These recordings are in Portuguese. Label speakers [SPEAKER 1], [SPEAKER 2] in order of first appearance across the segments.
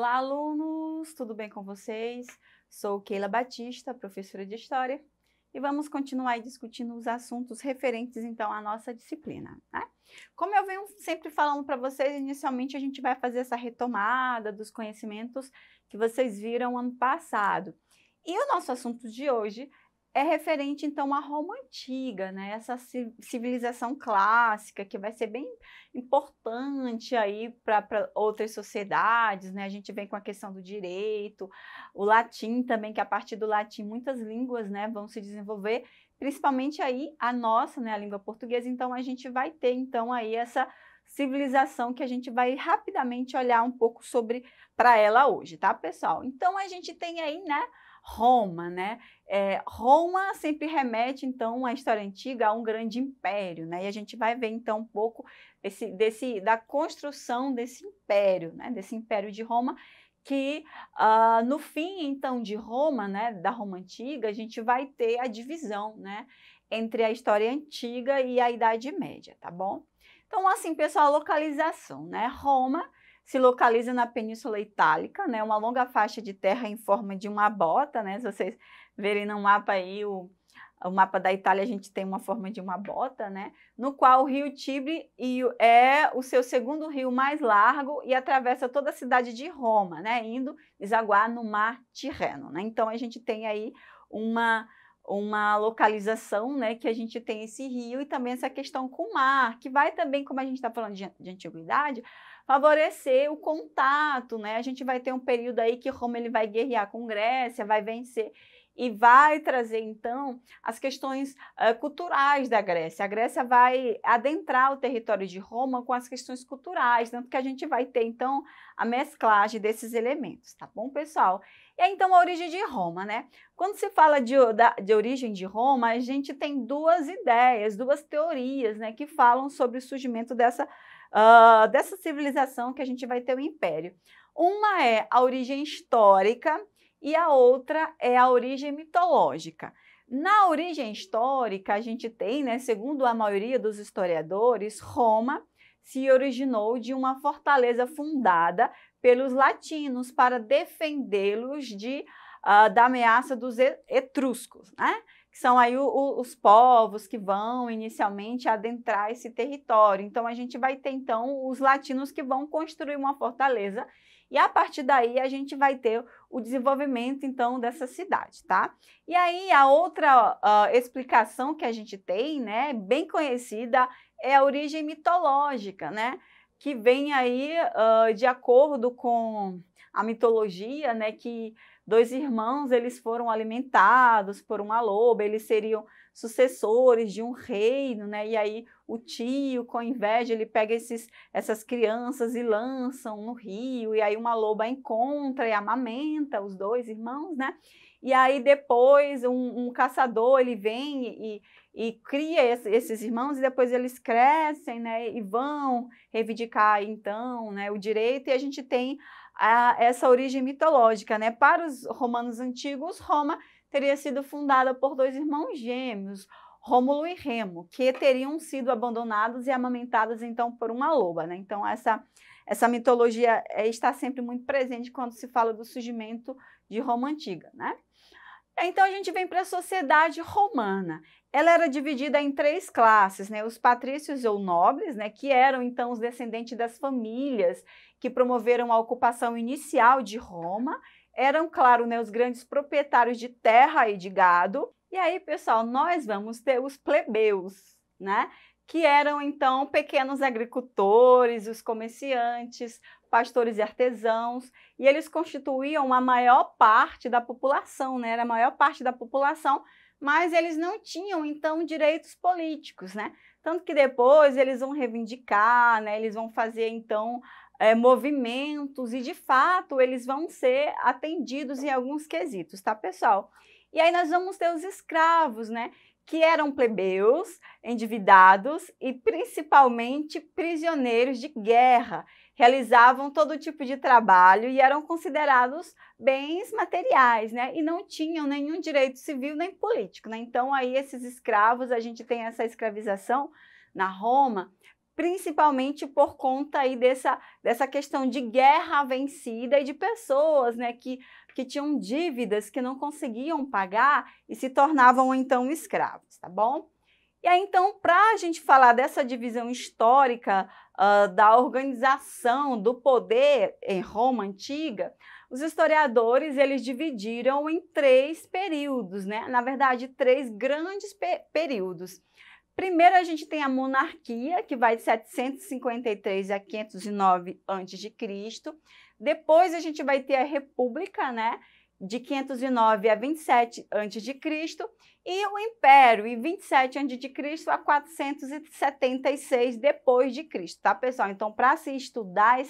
[SPEAKER 1] Olá, alunos! Tudo bem com vocês? Sou Keila Batista, professora de História, e vamos continuar aí discutindo os assuntos referentes, então, à nossa disciplina, né? Como eu venho sempre falando para vocês, inicialmente a gente vai fazer essa retomada dos conhecimentos que vocês viram ano passado. E o nosso assunto de hoje é referente, então, à Roma Antiga, né? Essa civilização clássica que vai ser bem importante aí para outras sociedades, né? A gente vem com a questão do direito, o latim também, que a partir do latim muitas línguas, né, vão se desenvolver, principalmente aí a nossa, né, a língua portuguesa. Então a gente vai ter então aí essa civilização que a gente vai rapidamente olhar um pouco sobre para ela hoje, tá, pessoal? Então a gente tem aí, né, Roma, né? Roma sempre remete, então, à história antiga, a um grande império, né? E a gente vai ver, então, um pouco da construção desse império, né? Desse império de Roma, que no fim, então, de Roma, né? Da Roma Antiga, a gente vai ter a divisão, né? Entre a história antiga e a Idade Média, tá bom? Então, assim, pessoal, a localização, né? Roma se localiza na Península Itálica, né, uma longa faixa de terra em forma de uma bota, né, se vocês verem no mapa aí, o mapa da Itália, a gente tem uma forma de uma bota, né, no qual o rio Tibre é o seu segundo rio mais largo e atravessa toda a cidade de Roma, né, indo desaguar no mar Tirreno, né. Então a gente tem aí uma localização, né, que a gente tem esse rio e também essa questão com o mar, que vai também, como a gente está falando de antiguidade, favorecer o contato, né? A gente vai ter um período aí que Roma ele vai guerrear com Grécia, vai vencer e vai trazer, então, as questões culturais da Grécia. A Grécia vai adentrar o território de Roma com as questões culturais, tanto que a gente vai ter, então, a mesclagem desses elementos, tá bom, pessoal? E aí, então, a origem de Roma, né? Quando se fala de origem de Roma, a gente tem duas ideias, duas teorias, né, que falam sobre o surgimento dessa civilização que a gente vai ter o Império. Uma é a origem histórica e a outra é a origem mitológica. Na origem histórica, a gente tem, né, segundo a maioria dos historiadores, Roma se originou de uma fortaleza fundada pelos latinos para defendê-los da ameaça dos etruscos, né? Que são aí os povos que vão inicialmente adentrar esse território. Então a gente vai ter então os latinos que vão construir uma fortaleza e a partir daí a gente vai ter o desenvolvimento então dessa cidade, tá? E aí a outra explicação que a gente tem, né, bem conhecida, é a origem mitológica, né? Que vem aí de acordo com a mitologia, né, que dois irmãos, eles foram alimentados por uma loba, eles seriam sucessores de um reino, né? E aí o tio, com inveja, ele pega essas crianças e lançam no rio, e aí uma loba encontra e amamenta os dois irmãos, né? E aí depois um caçador, ele vem e cria esses irmãos, e depois eles crescem, né? E vão reivindicar, então, né, o direito, e a gente tem essa origem mitológica, né? Para os romanos antigos, Roma teria sido fundada por dois irmãos gêmeos, Rômulo e Remo, que teriam sido abandonados e amamentados então por uma loba, né? Então essa mitologia está sempre muito presente quando se fala do surgimento de Roma antiga, né? Então a gente vem para a sociedade romana. Ela era dividida em três classes, né? Os patrícios ou nobres, né? Que eram então os descendentes das famílias que promoveram a ocupação inicial de Roma. Eram, claro, né, os grandes proprietários de terra e de gado. E aí, pessoal, nós vamos ter os plebeus, né? Que eram então pequenos agricultores, os comerciantes, pastores e artesãos, e eles constituíam a maior parte da população, né? Era a maior parte da população, mas eles não tinham, então, direitos políticos, né? Tanto que depois eles vão reivindicar, né? Eles vão fazer, então, movimentos, e de fato eles vão ser atendidos em alguns quesitos, tá, pessoal? E aí nós vamos ter os escravos, né? Que eram plebeus, endividados e principalmente prisioneiros de guerra. Realizavam todo tipo de trabalho e eram considerados bens materiais, né? E não tinham nenhum direito civil nem político, né? Então aí esses escravos, a gente tem essa escravização na Roma, principalmente por conta aí dessa questão de guerra vencida e de pessoas, né, que tinham dívidas que não conseguiam pagar e se tornavam então escravos, tá bom? E aí então, para a gente falar dessa divisão histórica da organização do poder em Roma antiga, os historiadores eles dividiram em 3 períodos, né? Na verdade, 3 grandes períodos. Primeiro, a gente tem a monarquia, que vai de 753 a 509 a.C. Depois, a gente vai ter a república, né? De 509 a 27 a.C. E o Império, em 27 a.C. a 476 depois de Cristo, tá, pessoal? Então, para se estudar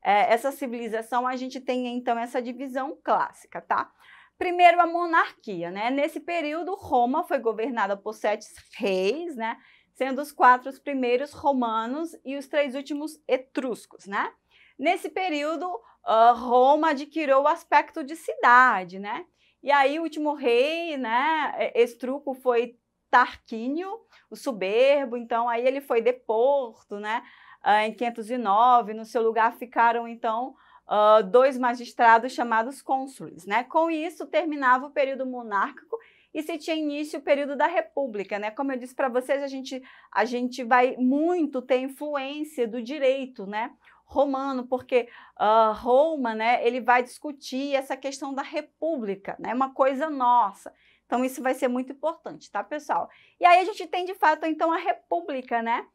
[SPEAKER 1] essa civilização, a gente tem, então, essa divisão clássica, tá? Primeiro, a monarquia, né? Nesse período, Roma foi governada por 7 reis, né? Sendo os 4 os primeiros romanos e os 3 últimos etruscos, né? Nesse período, Roma adquiriu o aspecto de cidade, né? E aí o último rei, né, etrusco foi Tarquínio, o soberbo, então aí ele foi deposto, né, em 509, no seu lugar ficaram então 2 magistrados chamados cônsules, né? Com isso terminava o período monárquico e se tinha início o período da república, né? Como eu disse para vocês, a gente vai muito ter influência do direito, né, romano, porque Roma, né, ele vai discutir essa questão da república, né, uma coisa nossa. Então, isso vai ser muito importante, tá, pessoal? E aí a gente tem, de fato, então, a república, né?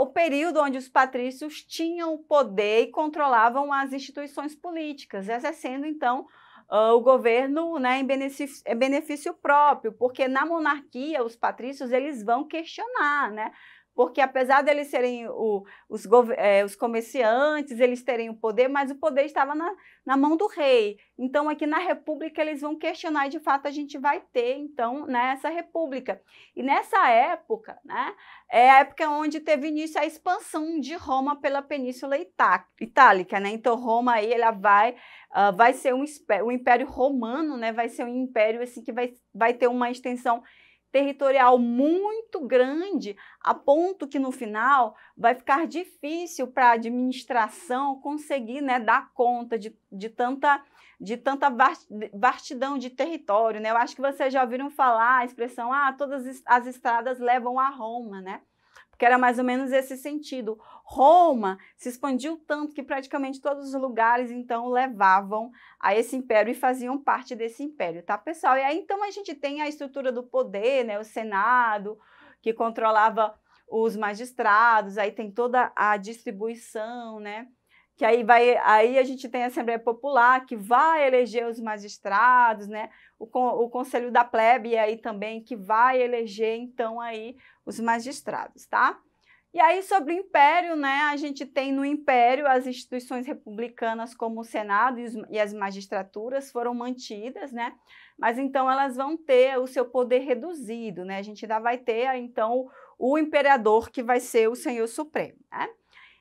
[SPEAKER 1] O período onde os patrícios tinham o poder e controlavam as instituições políticas, exercendo, então, o governo, né, em benefício próprio, porque na monarquia os patrícios eles vão questionar, né? Porque apesar deles serem os comerciantes, eles terem o poder, mas o poder estava na mão do rei. Então, aqui na república, eles vão questionar e, de fato, a gente vai ter, então, né, essa república. E nessa época, né, é a época onde teve início a expansão de Roma pela Península Itálica, né? Então, Roma aí, ela vai ser o Império Romano, né? Vai ser um império assim, que vai ter uma extensão territorial muito grande, a ponto que no final vai ficar difícil para a administração conseguir, né, dar conta de tanta vastidão de território, né? Eu acho que vocês já ouviram falar a expressão, todas as estradas levam a Roma, né? Porque era mais ou menos esse sentido. Roma se expandiu tanto que praticamente todos os lugares, então, levavam a esse império e faziam parte desse império, tá, pessoal? E aí, então, a gente tem a estrutura do poder, né? O Senado, que controlava os magistrados, aí tem toda a distribuição, né? Que aí a gente tem a Assembleia Popular, que vai eleger os magistrados, né? O Conselho da Plebe aí também, que vai eleger, então, aí os magistrados, tá? E aí, sobre o Império, né, a gente tem no Império as instituições republicanas como o Senado e as magistraturas foram mantidas, né? Mas então elas vão ter o seu poder reduzido, né? A gente ainda vai ter, então, o imperador, que vai ser o Senhor Supremo, né?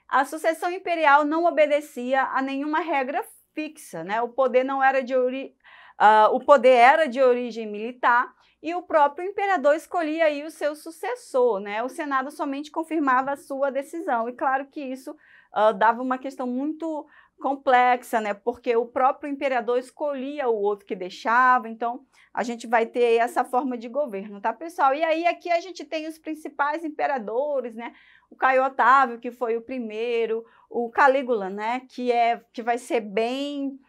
[SPEAKER 1] A sucessão imperial não obedecia a nenhuma regra fixa, né? O poder era de origem militar e o próprio imperador escolhia aí o seu sucessor, né? O Senado somente confirmava a sua decisão. E claro que isso dava uma questão muito complexa, né? Porque o próprio imperador escolhia o outro que deixava. Então, a gente vai ter essa forma de governo, tá, pessoal? E aí, aqui a gente tem os principais imperadores, né? O Caio Otávio, que foi o primeiro, o Calígula, né? Que vai ser bem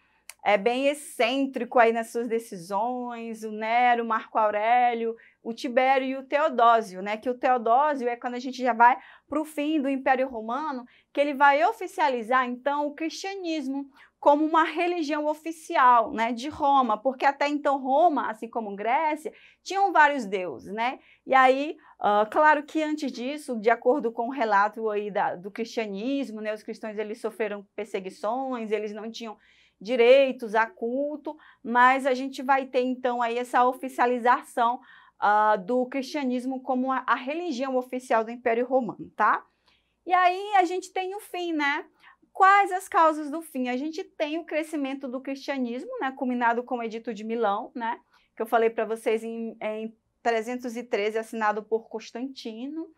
[SPEAKER 1] excêntrico aí nas suas decisões, o Nero, o Marco Aurélio, o Tibério e o Teodósio, né? Que o Teodósio é quando a gente já vai para o fim do Império Romano, que ele vai oficializar, então, o cristianismo como uma religião oficial, né, de Roma, porque até então Roma, assim como Grécia, tinham vários deuses, né? E aí, claro que antes disso, de acordo com o relato aí do cristianismo, né, os cristãos eles sofreram perseguições, eles não tinham direitos a culto, mas a gente vai ter então aí essa oficialização do cristianismo como a religião oficial do Império Romano, tá? E aí a gente tem o fim, né? Quais as causas do fim? A gente tem o crescimento do cristianismo, né, culminado com o Edito de Milão, né, que eu falei para vocês em 313, assinado por Constantino.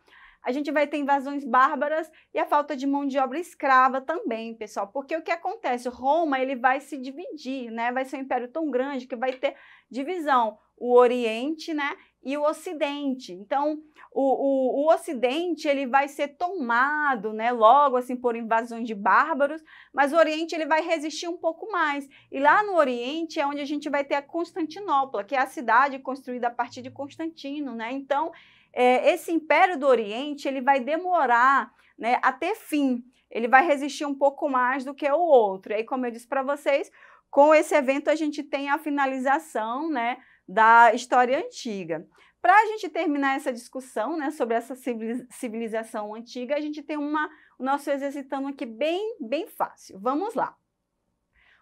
[SPEAKER 1] a gente vai ter invasões bárbaras e a falta de mão de obra escrava também, pessoal. Porque o que acontece? Roma, ele vai se dividir, né? Vai ser um império tão grande que vai ter divisão. O Oriente, né? E o Ocidente. Então, o Ocidente, ele vai ser tomado, né? Logo, assim, por invasões de bárbaros, mas o Oriente, ele vai resistir um pouco mais. E lá no Oriente é onde a gente vai ter a Constantinopla, que é a cidade construída a partir de Constantino, né? Então, esse Império do Oriente, ele vai demorar, né, a ter fim. Ele vai resistir um pouco mais do que o outro. E aí, como eu disse para vocês, com esse evento a gente tem a finalização, né, da história antiga. Para a gente terminar essa discussão, né, sobre essa civilização antiga, a gente tem o nosso exercitando aqui bem fácil. Vamos lá.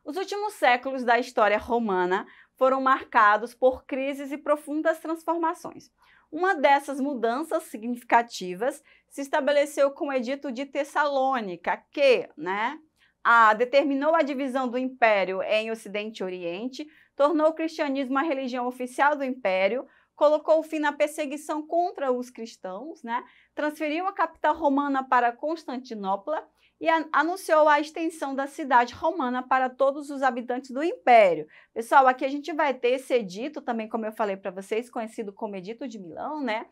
[SPEAKER 1] Os últimos séculos da história romana foram marcados por crises e profundas transformações. Uma dessas mudanças significativas se estabeleceu com o Edito de Tessalônica, que, né, determinou a divisão do Império em Ocidente e Oriente, tornou o cristianismo a religião oficial do Império, colocou fim na perseguição contra os cristãos, né, transferiu a capital romana para Constantinopla e anunciou a extensão da cidade romana para todos os habitantes do Império. Pessoal, aqui a gente vai ter esse edito também, como eu falei para vocês, conhecido como Edito de Milão, né?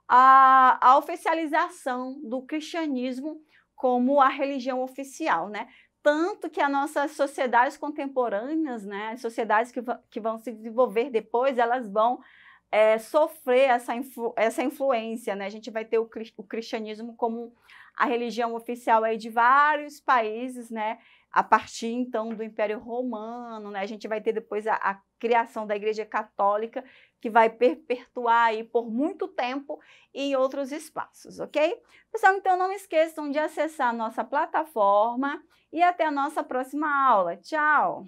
[SPEAKER 1] A oficialização do cristianismo como a religião oficial, né? Tanto que as nossas sociedades contemporâneas, né, as sociedades que vão se desenvolver depois, elas vão sofrer essa influência, né? A gente vai ter o cristianismo como a religião oficial aí de vários países, né? A partir, então, do Império Romano, né? A gente vai ter depois a criação da Igreja Católica, que vai perpetuar aí por muito tempo em outros espaços, ok? Pessoal, então não esqueçam de acessar a nossa plataforma e até a nossa próxima aula. Tchau!